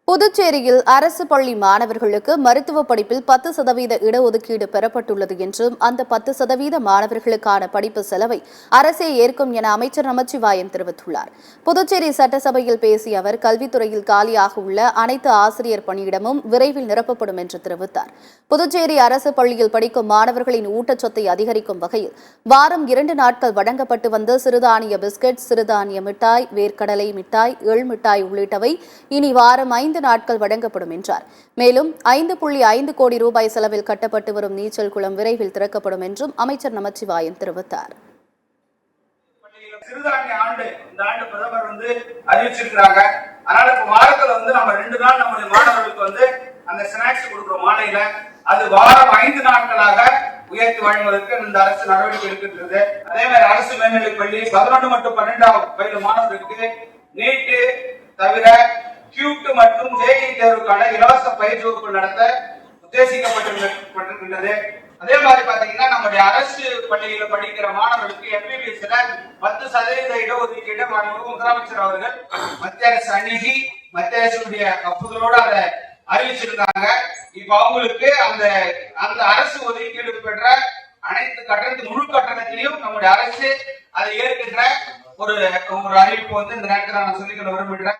புதுச்சேரியில் அரசு பள்ளி மாணவர்களுக்கு மருத்துவ படிப்பில் 10% இடஒதுக்கீடு பெறப்பட்டுள்ளது என்றும் அந்த 10% மாணவர்களுக்கான படிப்பு செலவை அரசே ஏற்கும் என அமைச்சர் நமச்சிவாயம் தெரிவித்துள்ளார். புதுச்சேரி சட்டசபையில் பேசிய அவர் கல்வித்துறையில் காலியாக உள்ள அனைத்து ஆசிரியர் பணியிடமும் விரைவில் நிரப்பப்படும் என்று தெரிவித்தார். புதுச்சேரி அரசு பள்ளியில் படிக்கும் மாணவர்களின் ஊட்டச்சத்தை அதிகரிக்கும் வகையில் வாரம் 2 நாட்கள் வழங்கப்பட்டு வந்த சிறுதானிய பிஸ்கட், சிறுதானிய மிட்டாய், வேர்க்கடலை மிட்டாய், எள் மிட்டாய் உள்ளிட்டவை இனி வாரம் 5 நாட்கள் வழங்கப்படும் என்றார். மேலும் 5.5 கோடி ரூபாய் செலவில் கட்டப்பட்டு வரும் நீச்சல் குளம் விரைவில் திறக்கப்படும் என்றும் அமைச்சர் நமச்சிவாயம் தெரிவித்தார். சிறுதானிய ஆண்டு இந்த ஆண்டு பிரதமர் அறிவிச்சிருக்காங்க. அதனால இப்ப வாரத்துல நம்ம 2 நாள் நம்முடைய மாணவர்களுக்கு அந்த ஸ்நாக்ஸ் கொடுக்கிறோம் மாலையில. அது வாரம் 5 நாட்களாக உயர்த்தி வழங்குவதற்கு இந்த அரசு நடவடிக்கை எடுக்கின்றது. அதே மாதிரி அரசு மேல்நிலைப் பள்ளி 11 மற்றும் 12ஆம் வயது மாணவர்களுக்கு நீட்டு தவிர கியூட் மற்றும் ஜேஇ தேர்வுக்கான இலவச பயிற்சி வகுப்பு நடத்த உத்தேசிக்கப்பட்டிருக்கின்றது. அதே மாதிரி பாத்தீங்கன்னா நம்முடைய அரசு பள்ளியில படிக்கிற மாணவர்களுக்கு MBBS 10% இடஒதுக்கீடு முதலமைச்சர் அவர்கள் மத்திய அரசு அணுகி மத்திய அரசுடைய ஒப்புதலோடு அதை அறிவிச்சிருக்காங்க. இப்ப அவங்களுக்கு அந்த அரசு ஒதுக்கீடு பெற்ற அனைத்து கட்டணத்து முழு கட்டணத்திலையும் நம்முடைய அரசு அதை ஏற்கின்ற ஒரு அறிவிப்பு இந்த நேரத்தில் நான் சொல்லிக்கொள்ள விரும்புகிறேன்.